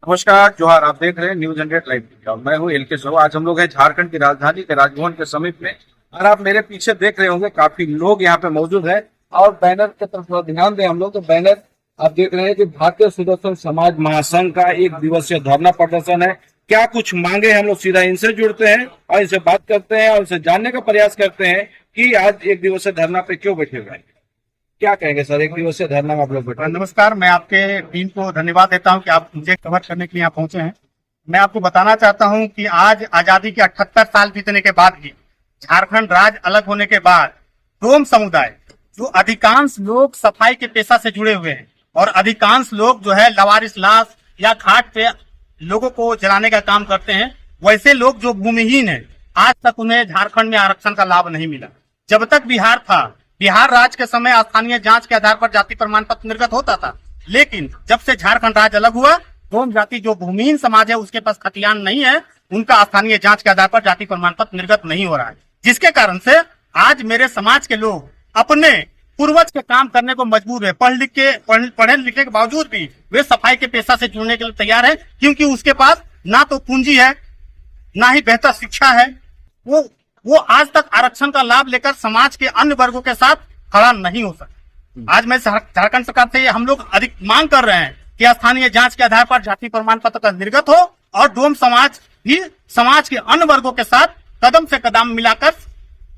नमस्कार, जोहार। आप देख रहे हैं न्यूज 100 लाइव। मैं हूं एल के शो। आज हम लोग हैं झारखंड की राजधानी के राजभवन के समीप में, और आप मेरे पीछे देख रहे होंगे काफी लोग यहाँ पे मौजूद हैं। और बैनर की तरफ थोड़ा ध्यान दें हम लोग, तो बैनर आप देख रहे हैं कि भारतीय सुदर्शन समाज महासंघ का 1 दिवसीय धरना प्रदर्शन है। क्या कुछ मांगे, हम लोग सीधा इनसे जुड़ते हैं और इनसे बात करते हैं और इनसे जानने का प्रयास करते हैं कि आज 1 दिवसीय धरना पे क्यों बैठे हुए हैं। क्या कहेंगे सर, 1 दिवसीय धरना में आप लोग बैठे? नमस्कार, मैं आपके टीम को धन्यवाद देता हूं कि आप मुझे कवर करने के लिए यहाँ पहुंचे हैं। मैं आपको बताना चाहता हूं कि आज आजादी के 78 साल बीतने के बाद भी, झारखंड राज्य अलग होने के बाद, डोम समुदाय जो अधिकांश लोग सफाई के पेशा से जुड़े हुए हैं और अधिकांश लोग जो है लवारिस लाश या घाट पे लोगों को जलाने का काम करते हैं, वैसे लोग जो भूमिहीन है, आज तक उन्हें झारखंड में आरक्षण का लाभ नहीं मिला। जब तक बिहार था, बिहार राज्य के समय स्थानीय जांच के आधार पर जाति प्रमाण पत्र निर्गत होता था, लेकिन जब से झारखंड राज्य अलग हुआ, डोम जाति जो भूमिहीन समाज है उसके पास खतियान नहीं है, उनका स्थानीय जांच के आधार पर जाति प्रमाण पत्र निर्गत नहीं हो रहा है, जिसके कारण से आज मेरे समाज के लोग अपने पूर्वज के काम करने को मजबूर है। पढ़े लिखे के बावजूद भी वे सफाई के पेशा से जुड़ने के लिए तैयार है, क्योंकि उसके पास ना तो पूंजी है, ना ही बेहतर शिक्षा है। वो आज तक आरक्षण का लाभ लेकर समाज के अन्य वर्गों के साथ खड़ा नहीं हो सकता। आज मैं झारखंड सरकार से हम लोग अधिक मांग कर रहे हैं कि स्थानीय जांच के आधार पर जाति प्रमाण पत्र का निर्गत हो और डोम समाज भी समाज के अन्य वर्गों के साथ कदम से कदम मिलाकर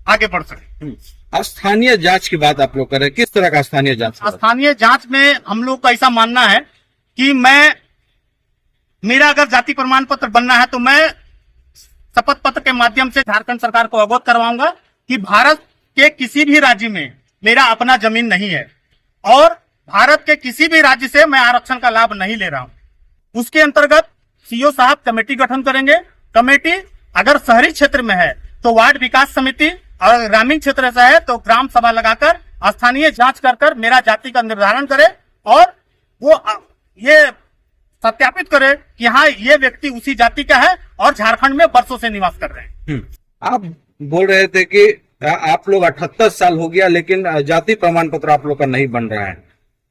आगे बढ़ सके। स्थानीय जांच की बात आप लोग कर रहे हैं, किस तरह का स्थानीय जांच? स्थानीय जांच में हम लोग का ऐसा मानना है कि मेरा अगर जाति प्रमाण पत्र बनना है तो मैं शपथ पत्र के माध्यम से झारखंड सरकार को अवगत करवाऊंगा कि भारत के किसी भी राज्य में मेरा अपना जमीन नहीं है और भारत के किसी भी राज्य से मैं आरक्षण का लाभ नहीं ले रहा हूं। उसके अंतर्गत सीओ साहब कमेटी गठन करेंगे। कमेटी अगर शहरी क्षेत्र में है तो वार्ड विकास समिति, और ग्रामीण क्षेत्र से है तो ग्राम सभा लगाकर स्थानीय जांच कर मेरा जाति का निर्धारण करे और वो ये सत्यापित करे कि हाँ, ये व्यक्ति उसी जाति का है और झारखंड में वर्षों से निवास कर रहे हैं। आप बोल रहे थे कि आप लोग 78 साल हो गया, लेकिन जाति प्रमाण पत्र आप लोग का नहीं बन रहा है।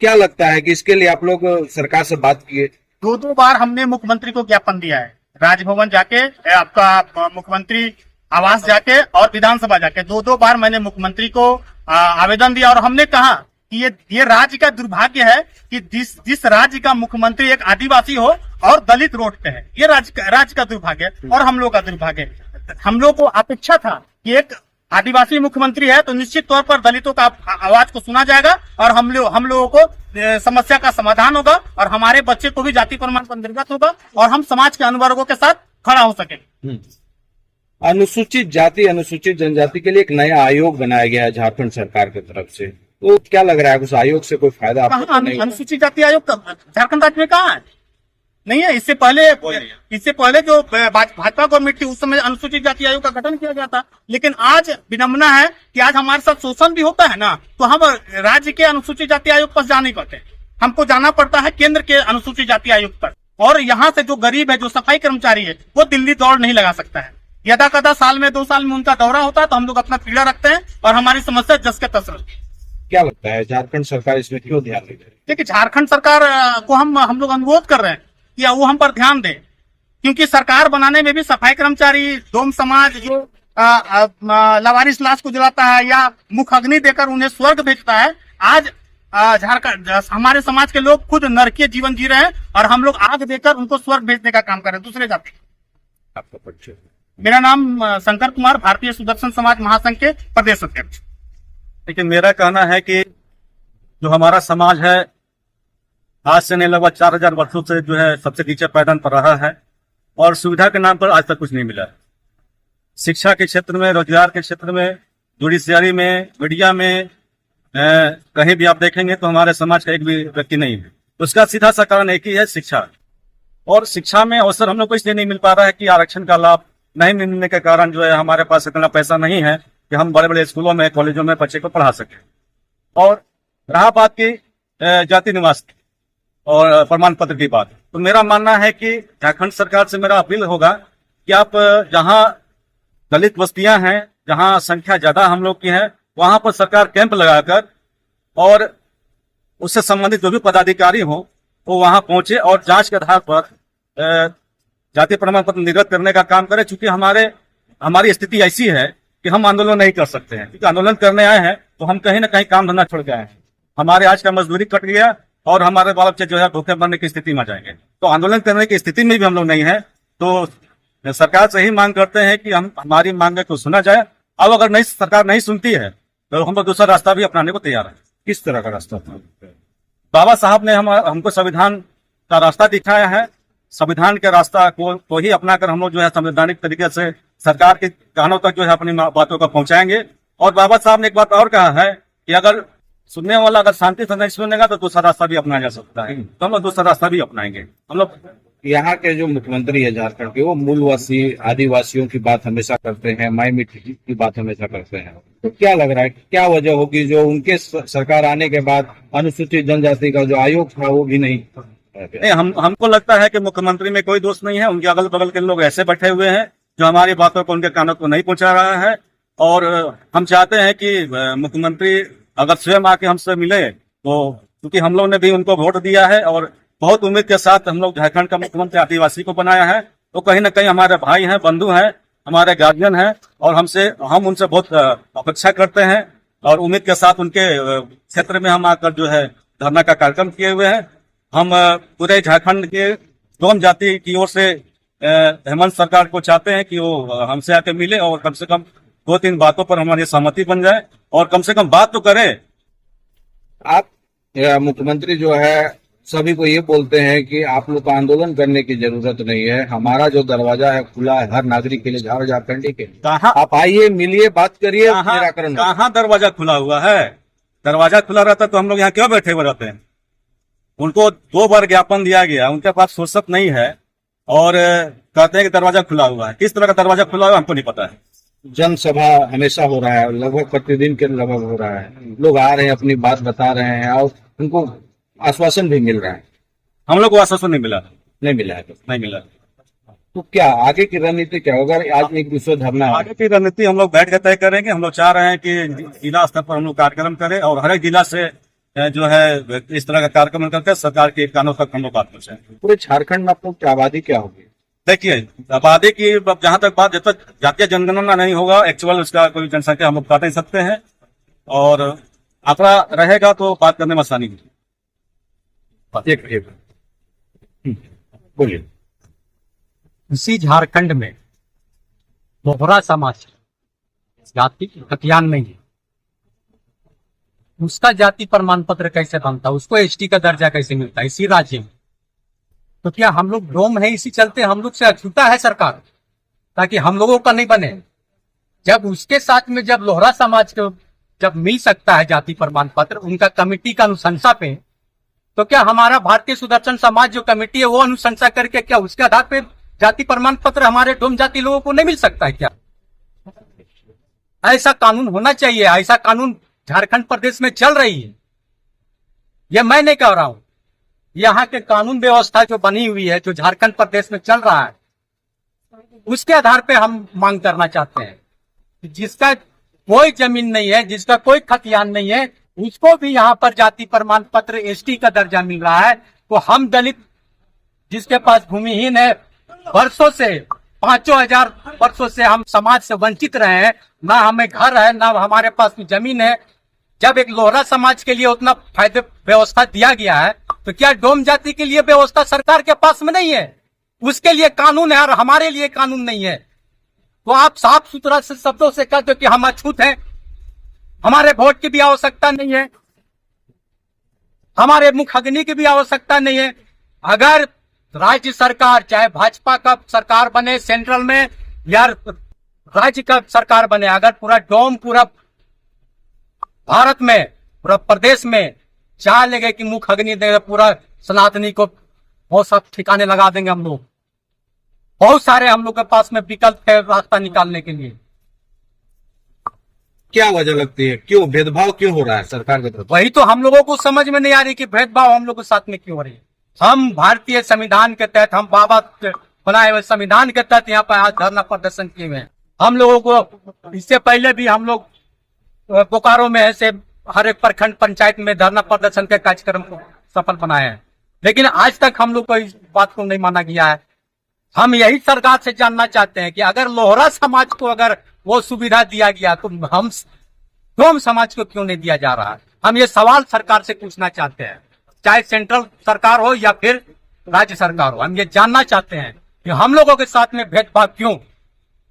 क्या लगता है कि इसके लिए आप लोग सरकार से बात किए? 2 बार हमने मुख्यमंत्री को ज्ञापन दिया है, राजभवन जाके, आपका मुख्यमंत्री आवास जाके और विधानसभा जाके 2 बार मैंने मुख्यमंत्री को आवेदन दिया और हमने कहा कि ये राज्य का दुर्भाग्य है कि जिस राज्य का मुख्यमंत्री एक आदिवासी हो और दलित रोड पे है। ये राज्य का दुर्भाग्य है और हम लोग का दुर्भाग्य है। हम लोग को अपेक्षा था कि एक आदिवासी मुख्यमंत्री है तो निश्चित तौर पर दलितों का आवाज को सुना जाएगा और हम लोगों को समस्या का समाधान होगा और हमारे बच्चे को भी जाति प्रमाण पत्र निर्गत होगा और हम समाज के अन्य वर्गों के साथ खड़ा हो सके। अनुसूचित जाति अनुसूचित जनजाति के लिए एक नया आयोग बनाया गया है झारखंड सरकार की तरफ से, तो क्या लग रहा है उस आयोग से कोई फायदा आपको? अनुसूचित जाति आयोग झारखंड राज्य में कहाँ है? नहीं है। इससे पहले जो भाजपा गवर्नमेंट थी उस समय अनुसूचित जाति आयोग का गठन किया गया था, लेकिन आज विडंबना है कि आज हमारे साथ शोषण भी होता है ना, तो हम राज्य के अनुसूचित जाति आयोग पर जा नहीं पाते, हमको जाना पड़ता है केंद्र के अनुसूचित जाति आयोग पर। और यहाँ से जो गरीब है, जो सफाई कर्मचारी है, वो दिल्ली दौड़ नहीं लगा सकता है। यदा कदा साल में 2 साल में उनका दौरा होता है तो हम लोग अपना पीड़ा रखते हैं और हमारी समस्या जस के तस रहती है। क्या लगता है झारखंड सरकार इसमें क्यों ध्यान नहीं दे रही? देखिए, झारखंड सरकार को हम लोग अनुरोध कर रहे हैं कि वो हम पर ध्यान दे, क्योंकि सरकार बनाने में भी सफाई कर्मचारी, डोम समाज जो लवारिस लाश को जलाता है या मुख अग्नि देकर उन्हें स्वर्ग भेजता है, आज झारखंड हमारे समाज के लोग खुद नरकीय जीवन जी रहे हैं और हम लोग आग देकर उनको स्वर्ग भेजने का काम कर रहे हैं दूसरे जाति। आपका परिचय? मेरा नाम शंकर कुमार, भारतीय सुदर्शन समाज महासंघ के प्रदेश अध्यक्ष। लेकिन मेरा कहना है कि जो हमारा समाज है आज से नहीं लगभग 4000 वर्षों से जो है सबसे नीचे पैदान पर रहा है और सुविधा के नाम पर आज तक कुछ नहीं मिला। शिक्षा के क्षेत्र में, रोजगार के क्षेत्र में, जुडिशियरी में, मीडिया में, कहीं भी आप देखेंगे तो हमारे समाज का एक भी व्यक्ति नहीं है। उसका सीधा सा कारण एक ही है, शिक्षा। और शिक्षा में अवसर हम लोग को इसलिए नहीं मिल पा रहा है कि आरक्षण का लाभ नहीं मिलने के कारण जो है हमारे पास इतना पैसा नहीं है कि हम बड़े बड़े स्कूलों में, कॉलेजों में बच्चे को पढ़ा सके। और रहा बात की जाति निवास और प्रमाण पत्र की बात, तो मेरा मानना है कि झारखंड सरकार से मेरा अपील होगा कि आप जहां दलित बस्तियां हैं, जहां संख्या ज्यादा हम लोग की है, वहां पर सरकार कैंप लगाकर और उससे संबंधित जो भी पदाधिकारी हो वो वहां पहुंचे और जांच के आधार पर जाति प्रमाण पत्र निर्गत करने का काम करे, चूंकि हमारी स्थिति ऐसी है कि हम आंदोलन नहीं कर सकते हैं, क्योंकि आंदोलन करने आए हैं तो हम कहीं ना कहीं काम धंधा छोड़ के आए हैं। हमारे आज का मजदूरी कट गया और हमारे बाल बच्चे जो है भूखे मरने की स्थिति में आ जाएंगे। तो आंदोलन करने की स्थिति में भी हम लोग नहीं है, तो सरकार से ही मांग करते हैं कि हमारी मांग को सुना जाए। अब अगर सरकार नहीं सुनती है तो हम लोग दूसरा रास्ता भी अपनाने को तैयार है। किस तरह का रास्ता था? बाबा साहब ने हमको संविधान का रास्ता दिखाया है। संविधान के रास्ता को ही अपनाकर हम लोग जो है संवैधानिक तरीके से सरकार के कानों तक जो है अपनी बातों को पहुंचाएंगे। और बाबा साहब ने एक बात और कहा है कि अगर सुनने वाला अगर शांति से नहीं सुनेगा तो दूसरा रास्ता भी अपनाया जा सकता है, तो हम लोग दूसरा रास्ता भी अपनाएंगे। हम लोग यहाँ के जो मुख्यमंत्री है झारखंड के, वो मूलवासी आदिवासियों की बात हमेशा करते हैं, माई मिट्टी की बात हमेशा करते हैं। तो क्या लग रहा है, क्या वजह होगी जो उनके सरकार आने के बाद अनुसूचित जनजाति का जो आयोग था वो भी नहीं? हमको लगता है कि मुख्यमंत्री में कोई दोष नहीं है। उनके अगल बगल के लोग ऐसे बैठे हुए हैं जो हमारी बातों को उनके कानों को नहीं पहुंचा रहा है। और हम चाहते हैं कि मुख्यमंत्री अगर स्वयं आके हमसे मिले, तो क्योंकि हम लोग ने भी उनको वोट दिया है और बहुत उम्मीद के साथ हम लोग झारखंड का मुख्यमंत्री आदिवासी को बनाया है, तो कहीं ना कहीं हमारे भाई हैं, बंधु हैं, हमारे गार्जियन हैं और हम उनसे बहुत अपेक्षा करते हैं। और उम्मीद के साथ उनके क्षेत्र में हम आकर जो है धरना का कार्यक्रम किए हुए हैं। हम पूरे झारखंड के डोम जाति की ओर से हेमंत सरकार को चाहते हैं कि वो हमसे आके मिले और कम से कम 2-3 बातों पर हमारी सहमति बन जाए और कम से कम बात तो करे। आप मुख्यमंत्री जो है सभी को ये बोलते हैं कि आप लोग को आंदोलन करने की जरूरत नहीं है, हमारा जो दरवाजा है खुला है हर नागरिक के लिए, झारखंडी के लिए। आप आइए, मिलिए, बात करिए, निराकरण। कहाँ दरवाजा खुला हुआ है? दरवाजा खुला रहता तो हम लोग यहाँ क्यों बैठे हुए रहते हैं? उनको 2 बार ज्ञापन दिया गया, उनके पास फुर्सत नहीं है और कहते हैं कि दरवाजा खुला हुआ है। किस तरह का दरवाजा खुला हुआ है हमको नहीं पता है। जनसभा हमेशा हो रहा है, लगभग प्रतिदिन के लगभग हो रहा है, लोग आ रहे हैं, अपनी बात बता रहे हैं और उनको आश्वासन भी मिल रहा है। हम लोग को आश्वासन नहीं मिला। नहीं मिला है? नहीं मिला। तो क्या आगे की रणनीति क्या होगा? आज एक विश्व धरना है, आगे की रणनीति हम लोग बैठ के तय करेंगे। हम लोग चाह रहे हैं कि जिला स्तर पर हम लोग कार्यक्रम करें और हर एक जिला से जो है इस तरह का कार्यक्रम करके सरकार के कानों तक हम लोग बात पहुंचाएं। पूरे झारखंड में आप लोग की आबादी क्या होगी? देखिए, आबादी की जहां तक बात, जब तक जातीय जनगणना नहीं होगा, एक्चुअल उसका कोई जनसंख्या हम लोग बता नहीं सकते हैं और आंकड़ा रहेगा तो बात करने में आसानी होगी। बोलिए। इसी झारखंड में बोहरा समाज जाति हथियान नहीं है, उसका जाति प्रमाण पत्र कैसे बनता, उसको एसटी का दर्जा कैसे मिलता है इसी राज्य में? तो क्या हम लोग डोम है इसी चलते हम लोग से अछूता है सरकार ताकि हम लोगों का नहीं बने? जब उसके साथ में जब लोहरा समाज को जब मिल सकता है जाति प्रमाण पत्र उनका कमेटी का अनुशंसा पे, तो क्या हमारा भारतीय सुदर्शन समाज जो कमेटी है वो अनुशंसा करके क्या उसके आधार पे जाति प्रमाण पत्र हमारे डोम जाति लोगों को नहीं मिल सकता है क्या? ऐसा कानून होना चाहिए। ऐसा कानून झारखंड प्रदेश में चल रही है, यह मैं नहीं कह रहा हूं। यहाँ के कानून व्यवस्था जो बनी हुई है, जो झारखंड प्रदेश में चल रहा है, उसके आधार पे हम मांग करना चाहते हैं कि जिसका कोई जमीन नहीं है, जिसका कोई खतियान नहीं है, उसको भी यहाँ पर जाति प्रमाण पत्र एसटी का दर्जा मिल रहा है। तो हम दलित जिसके पास भूमिहीन है, वर्षों से 5,000 वर्षों से हम समाज से वंचित रहे हैं, ना हमें घर है ना हमारे पास जमीन है। जब एक लोहरा समाज के लिए उतना फायदे व्यवस्था दिया गया है, तो क्या डोम जाति के लिए व्यवस्था सरकार के पास में नहीं है? उसके लिए कानून है और हमारे लिए कानून नहीं है। तो आप साफ सुथरा से शब्दों से कह दो कि हम अछूत हैं, हमारे वोट की भी आवश्यकता नहीं है, हमारे मुख अग्नि की भी आवश्यकता नहीं है। अगर राज्य सरकार, चाहे भाजपा का सरकार बने सेंट्रल में या राज्य का सरकार बने, अगर पूरा डोम पूरा भारत में पूरा प्रदेश में चाह लेंगे कि मुख अग्नि देंगे, पूरा सनातनी को बहुत सब ठिकाने लगा देंगे हम लोग। बहुत सारे हम लोग के पास में विकल्प है रास्ता निकालने के लिए। क्या वजह लगती है, क्यों भेदभाव क्यों हो रहा है सरकार की तरफ? वही तो हम लोगों को समझ में नहीं आ रही कि भेदभाव हम लोग के साथ में क्यों हो रही है। हम भारतीय संविधान के तहत, हम बाबा बनाए हुए संविधान के तहत यहाँ पर आज धरना प्रदर्शन किए हुए हैं। हम लोगों को इससे पहले भी हम लोग बोकारो में ऐसे हर एक प्रखंड पंचायत में धरना प्रदर्शन के कार्यक्रम को सफल बनाए हैं। लेकिन आज तक हम लोग को इस बात को नहीं माना गया है। हम यही सरकार से जानना चाहते हैं कि अगर लोहरा समाज को अगर वो सुविधा दिया गया तो हम समाज को क्यों नहीं दिया जा रहा है। हम ये सवाल सरकार से पूछना चाहते हैं, चाहे सेंट्रल सरकार हो या फिर राज्य सरकार हो। हम ये जानना चाहते हैं कि हम लोगों के साथ में भेदभाव क्यों,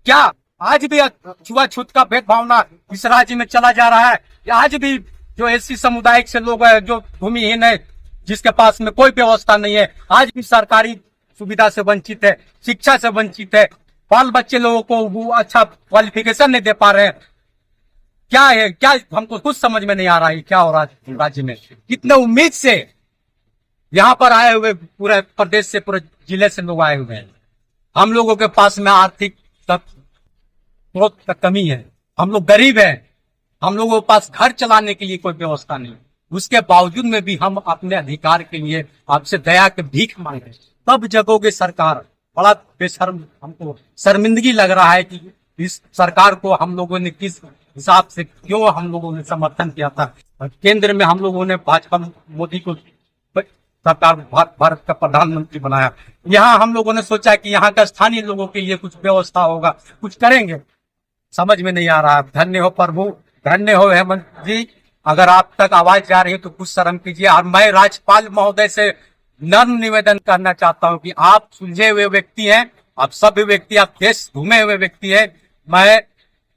क्या आज भी छुआछूत का भेदभावना इस राज्य में चला जा रहा है, या आज भी जो एससी समुदाय से लोग हैं, जो भूमिहीन है, जिसके पास में कोई व्यवस्था नहीं है, आज भी सरकारी सुविधा से वंचित है, शिक्षा से वंचित है, बाल बच्चे लोगों को वो अच्छा क्वालिफिकेशन नहीं दे पा रहे हैं। क्या है, क्या हमको कुछ समझ में नहीं आ रहा है क्या हो रहा है राज्य में। कितने उम्मीद से यहाँ पर आए हुए पूरे प्रदेश से, पूरे जिले से लोग आए हुए हैं। हम लोगों के पास में आर्थिक स्रोत का कमी है, हम लोग गरीब हैं, हम लोगों के पास घर चलाने के लिए कोई व्यवस्था नहीं, उसके बावजूद में भी हम अपने अधिकार के लिए आपसे दया के भीख मांगे। तब जगोगे सरकार। बड़ा बेशर्म, हमको शर्मिंदगी लग रहा है कि इस सरकार को हम लोगों ने किस हिसाब से, क्यों हम लोगों ने समर्थन किया था। केंद्र में हम लोगों ने भाजपा मोदी को सरकार भारत का प्रधानमंत्री बनाया। यहाँ हम लोगों ने सोचा कि यहाँ का स्थानीय लोगों के लिए कुछ व्यवस्था होगा, कुछ करेंगे, समझ में नहीं आ रहा। धन्य हो प्रभु, धन्य हो हेमंत जी, अगर आप तक आवाज जा रही है तो कुछ शर्म कीजिए। और मैं राज्यपाल महोदय से नम्र निवेदन करना चाहता हूं कि आप सुलझे हुए व्यक्ति हैं, आप सभ्य व्यक्ति, आप देश घूमे हुए व्यक्ति हैं। मैं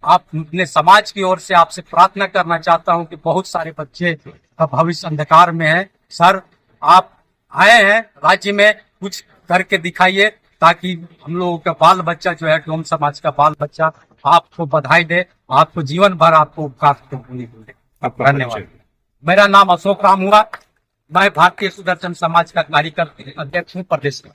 आप अपने समाज की ओर से आपसे प्रार्थना करना चाहता हूं कि बहुत सारे बच्चे का भविष्य अंधकार में है। सर, आप आए हैं राज्य में, कुछ करके दिखाइए ताकि हम लोगों का बाल बच्चा जो है, डोम समाज का बाल बच्चा आपको बधाई दे, आपको जीवन भर आपको उपकार दे। धन्यवाद। मेरा नाम अशोक राम हुआ, मैं भारतीय सुदर्शन समाज का कार्यकर्ता अध्यक्ष हूँ प्रदेश में।